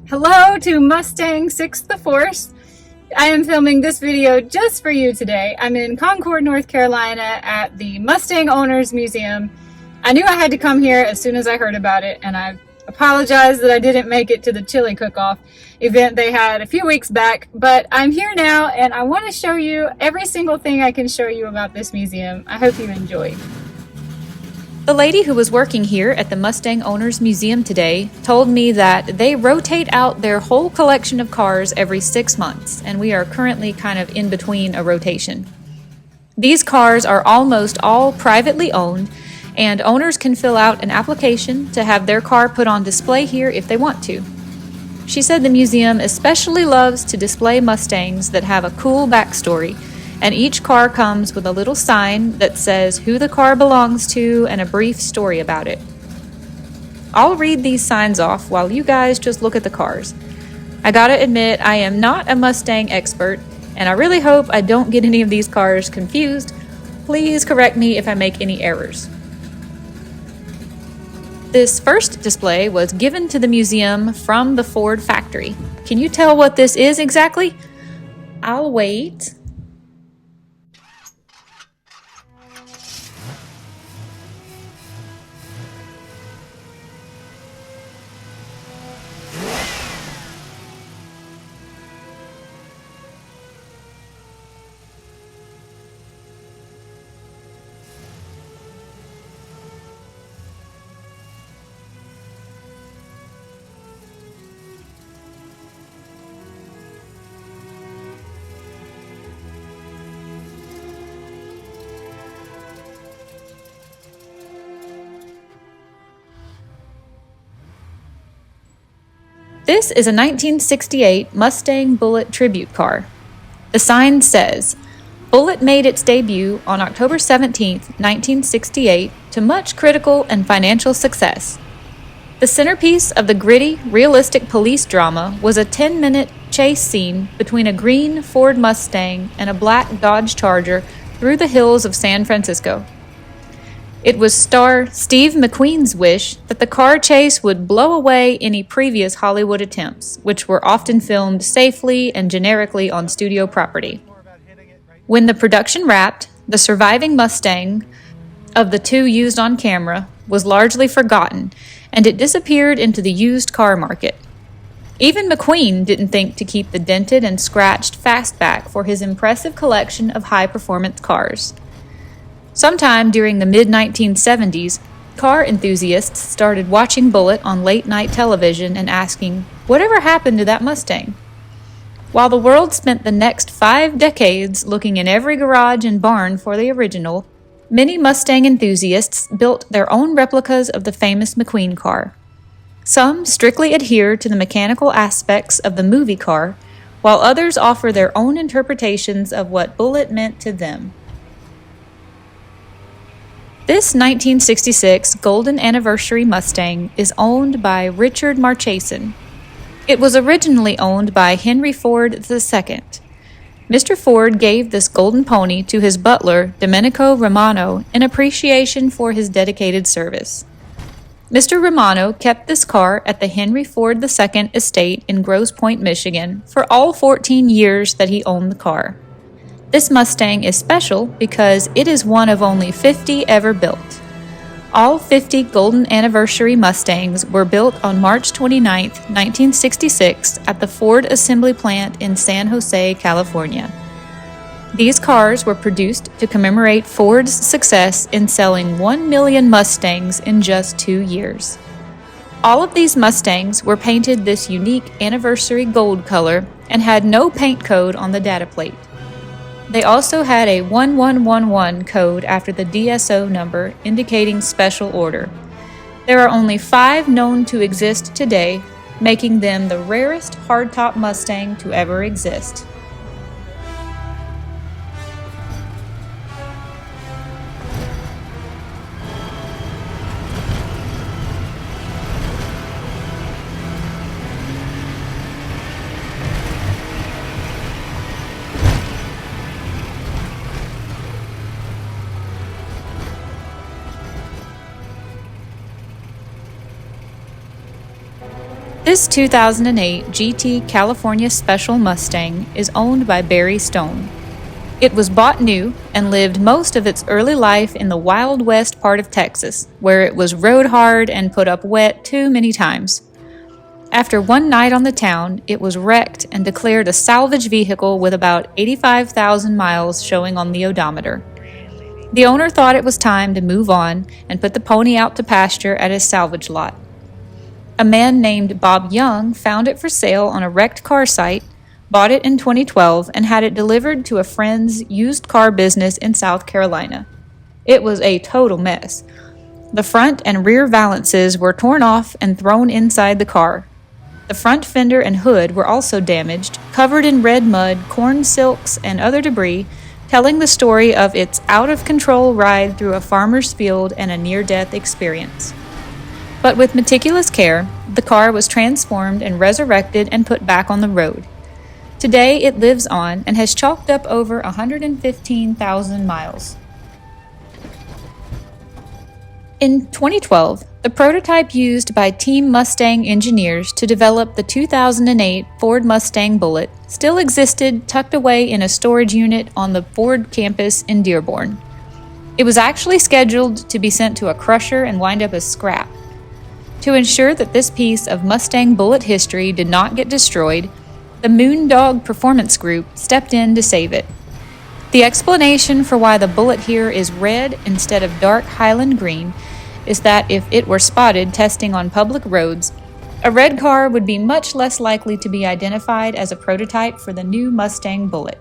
Hello to Mustang 6th the Force. I am filming this video just for you today. I'm in Concord, North Carolina at the Mustang Owners Museum. I knew I had to come here as soon as I heard about it, and I apologize that I didn't make it to the chili cook-off event they had a few weeks back, but I'm here now and I want to show you every single thing I can show you about this museum. I hope you enjoy. The lady who was working here at the Mustang Owners Museum today told me that they rotate out their whole collection of cars every 6 months, and we are currently kind of in between a rotation. These cars are almost all privately owned, and owners can fill out an application to have their car put on display here if they want to. She said the museum especially loves to display Mustangs that have a cool backstory, and each car comes with a little sign that says who the car belongs to and a brief story about it. I'll read these signs off while you guys just look at the cars. I gotta admit, I am not a Mustang expert, and I really hope I don't get any of these cars confused. Please correct me if I make any errors. This first display was given to the museum from the Ford factory. Can you tell what this is exactly? I'll wait. This is a 1968 Mustang Bullitt tribute car. The sign says, Bullitt made its debut on October 17, 1968, to much critical and financial success. The centerpiece of the gritty, realistic police drama was a 10-minute chase scene between a green Ford Mustang and a black Dodge Charger through the hills of San Francisco. It was star Steve McQueen's wish that the car chase would blow away any previous Hollywood attempts, which were often filmed safely and generically on studio property. When the production wrapped, the surviving Mustang of the two used on camera was largely forgotten, and it disappeared into the used car market. Even McQueen didn't think to keep the dented and scratched fastback for his impressive collection of high-performance cars. Sometime during the mid-1970s, car enthusiasts started watching Bullitt on late-night television and asking, whatever happened to that Mustang? While the world spent the next 5 decades looking in every garage and barn for the original, many Mustang enthusiasts built their own replicas of the famous McQueen car. Some strictly adhere to the mechanical aspects of the movie car, while others offer their own interpretations of what Bullitt meant to them. This 1966 Golden Anniversary Mustang is owned by Richard Marchason. It was originally owned by Henry Ford II. Mr. Ford gave this golden pony to his butler, Domenico Romano, in appreciation for his dedicated service. Mr. Romano kept this car at the Henry Ford II estate in Grosse Pointe, Michigan, for all 14 years that he owned the car. This Mustang is special because it is one of only 50 ever built. All 50 Golden Anniversary Mustangs were built on March 29, 1966 at the Ford Assembly Plant in San Jose, California. These cars were produced to commemorate Ford's success in selling 1 million Mustangs in just 2 years. All of these Mustangs were painted this unique anniversary gold color and had no paint code on the data plate. They also had a 1111 code after the DSO number indicating special order. There are only 5 known to exist today, making them the rarest hardtop Mustang to ever exist. This 2008 GT California Special Mustang is owned by Barry Stone. It was bought new and lived most of its early life in the Wild West part of Texas, where it was rode hard and put up wet too many times. After one night on the town, it was wrecked and declared a salvage vehicle with about 85,000 miles showing on the odometer. The owner thought it was time to move on and put the pony out to pasture at his salvage lot. A man named Bob Young found it for sale on a wrecked car site, bought it in 2012, and had it delivered to a friend's used car business in South Carolina. It was a total mess. The front and rear valances were torn off and thrown inside the car. The front fender and hood were also damaged, covered in red mud, corn silks, and other debris, telling the story of its out-of-control ride through a farmer's field and a near-death experience. But with meticulous care, the car was transformed and resurrected and put back on the road. Today, it lives on and has chalked up over 115,000 miles. In 2012, the prototype used by Team Mustang engineers to develop the 2008 Ford Mustang Bullitt still existed tucked away in a storage unit on the Ford campus in Dearborn. It was actually scheduled to be sent to a crusher and wind up as scrap. To ensure that this piece of Mustang Bullitt history did not get destroyed, the Moondog Performance Group stepped in to save it. The explanation for why the Bullitt here is red instead of dark Highland green is that if it were spotted testing on public roads, a red car would be much less likely to be identified as a prototype for the new Mustang Bullitt.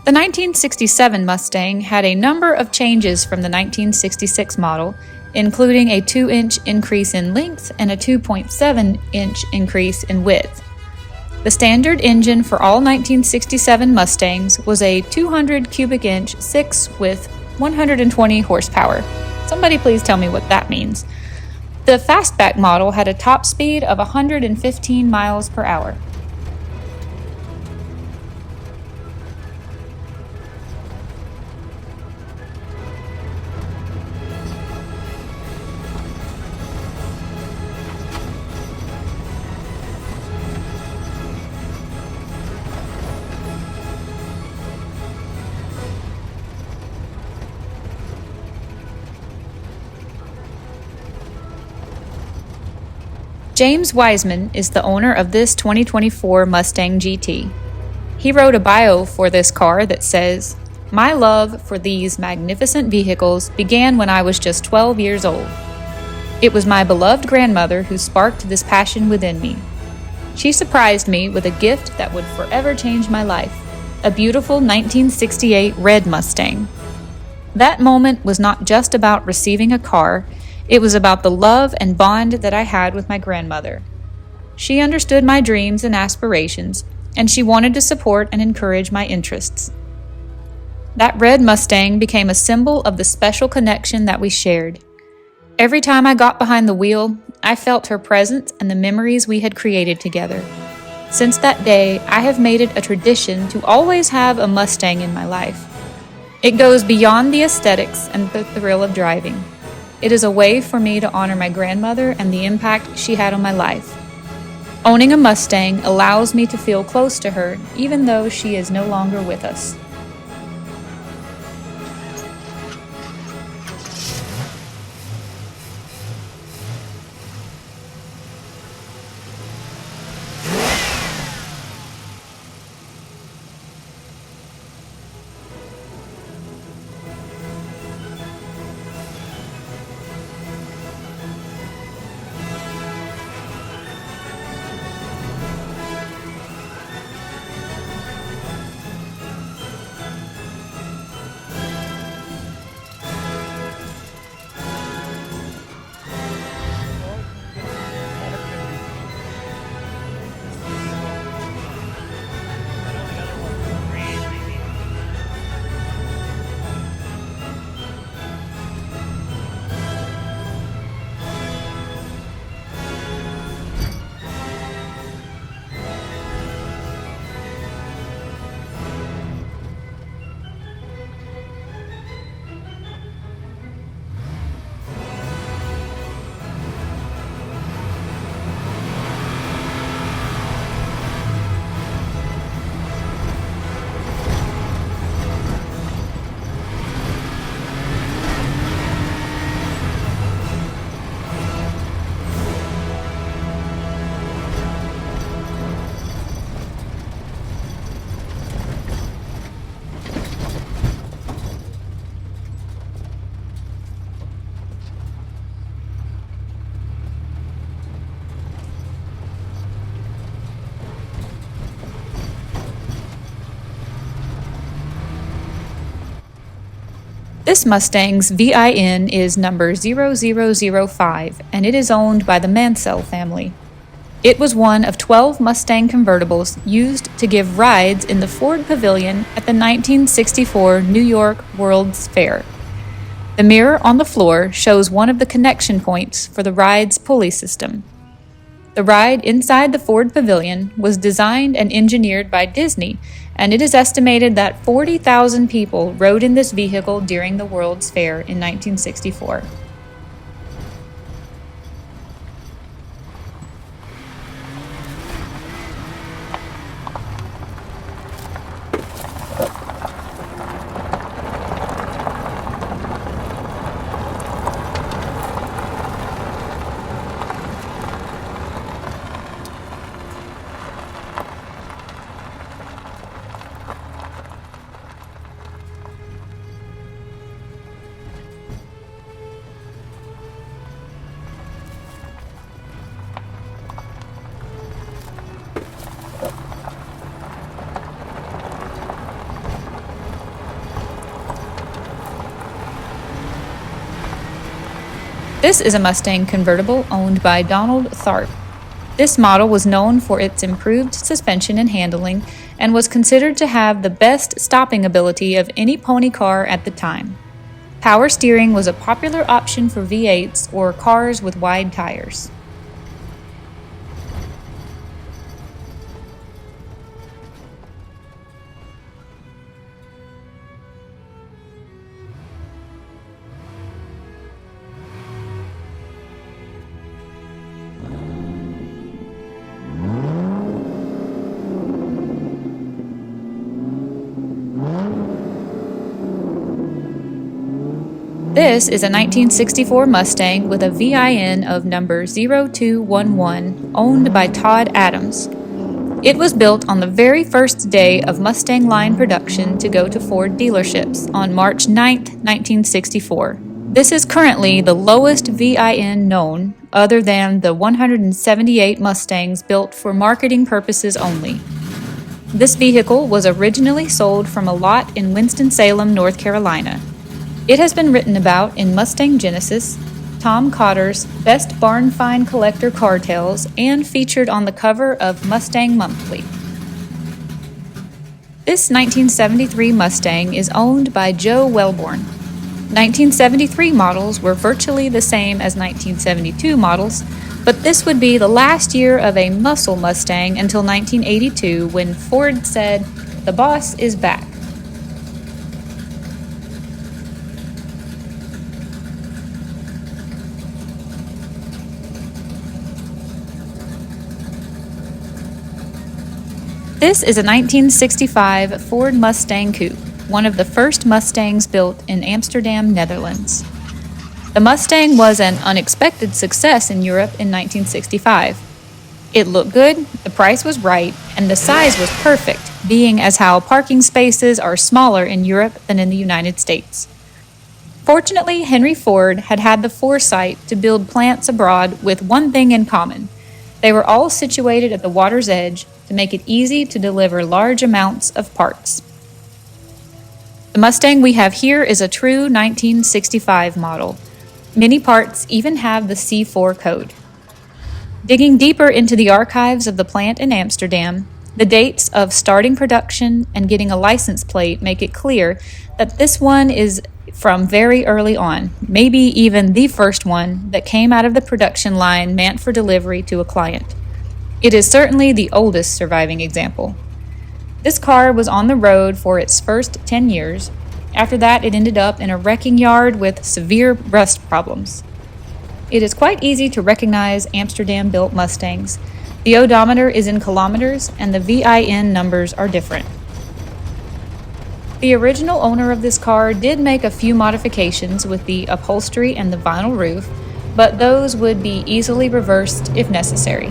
The 1967 Mustang had a number of changes from the 1966 model, including a 2-inch increase in length and a 2.7-inch increase in width. The standard engine for all 1967 Mustangs was a 200 cubic inch 6 with 120 horsepower. Somebody please tell me what that means. The fastback model had a top speed of 115 miles per hour. James Wiseman is the owner of this 2024 Mustang GT. He wrote a bio for this car that says, "My love for these magnificent vehicles began when I was just 12 years old. It was my beloved grandmother who sparked this passion within me. She surprised me with a gift that would forever change my life, a beautiful 1968 red Mustang. That moment was not just about receiving a car, it was about the love and bond that I had with my grandmother. She understood my dreams and aspirations, and she wanted to support and encourage my interests. That red Mustang became a symbol of the special connection that we shared. Every time I got behind the wheel, I felt her presence and the memories we had created together. Since that day, I have made it a tradition to always have a Mustang in my life. It goes beyond the aesthetics and the thrill of driving. It is a way for me to honor my grandmother and the impact she had on my life. Owning a Mustang allows me to feel close to her, even though she is no longer with us. This Mustang's VIN is number 0005, and it is owned by the Mansell family. It was one of 12 Mustang convertibles used to give rides in the Ford Pavilion at the 1964 New York World's Fair. The mirror on the floor shows one of the connection points for the ride's pulley system. The ride inside the Ford Pavilion was designed and engineered by Disney, and it is estimated that 40,000 people rode in this vehicle during the World's Fair in 1964. This is a Mustang convertible owned by Donald Tharp. This model was known for its improved suspension and handling and was considered to have the best stopping ability of any pony car at the time. Power steering was a popular option for V8s or cars with wide tires. This is a 1964 Mustang with a VIN of number 0211, owned by Todd Adams. It was built on the very first day of Mustang line production to go to Ford dealerships on March 9, 1964. This is currently the lowest VIN known, other than the 178 Mustangs built for marketing purposes only. This vehicle was originally sold from a lot in Winston-Salem, North Carolina. It has been written about in Mustang Genesis, Tom Cotter's Best Barn Find Collector Car Tales, and featured on the cover of Mustang Monthly. This 1973 Mustang is owned by Joe Wellborn. 1973 models were virtually the same as 1972 models, but this would be the last year of a muscle Mustang until 1982 when Ford said, "The boss is back." This is a 1965 Ford Mustang Coupe, one of the first Mustangs built in Amsterdam, Netherlands. The Mustang was an unexpected success in Europe in 1965. It looked good, the price was right, and the size was perfect, being as how parking spaces are smaller in Europe than in the United States. Fortunately, Henry Ford had had the foresight to build plants abroad with one thing in common. They were all situated at the water's edge to make it easy to deliver large amounts of parts. The Mustang we have here is a true 1965 model. Many parts even have the C4 code. Digging deeper into the archives of the plant in Amsterdam, the dates of starting production and getting a license plate make it clear that this one is from very early on, maybe even the first one that came out of the production line meant for delivery to a client. It is certainly the oldest surviving example. This car was on the road for its first 10 years. After that, it ended up in a wrecking yard with severe rust problems. It is quite easy to recognize Amsterdam-built Mustangs. The odometer is in kilometers and the VIN numbers are different. The original owner of this car did make a few modifications with the upholstery and the vinyl roof, but those would be easily reversed if necessary.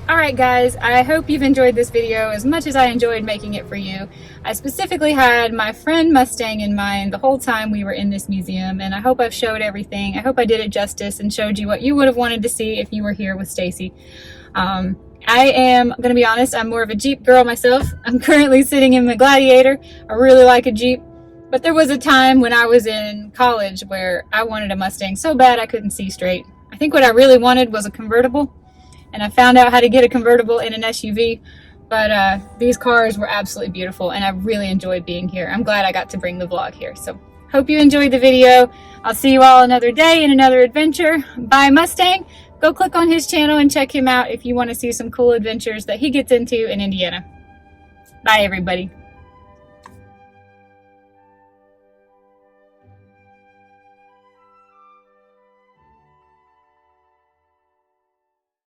Alright guys, I hope you've enjoyed this video as much as I enjoyed making it for you. I specifically had my friend Mustang in mind the whole time we were in this museum, and I hope I've showed everything. I hope I did it justice and showed you what you would have wanted to see if you were here with Stacy. I am going to be honest, I'm more of a Jeep girl myself. I'm currently sitting in the Gladiator. I really like a Jeep, but there was a time when I was in college where I wanted a Mustang so bad I couldn't see straight. I think what I really wanted was a convertible, and I found out how to get a convertible in an SUV, but these cars were absolutely beautiful, and I really enjoyed being here. I'm glad I got to bring the vlog here. So hope you enjoyed the video. I'll see you all another day in another adventure. Bye Mustang. Go click on his channel and check him out if you want to see some cool adventures that he gets into in Indiana. Bye everybody.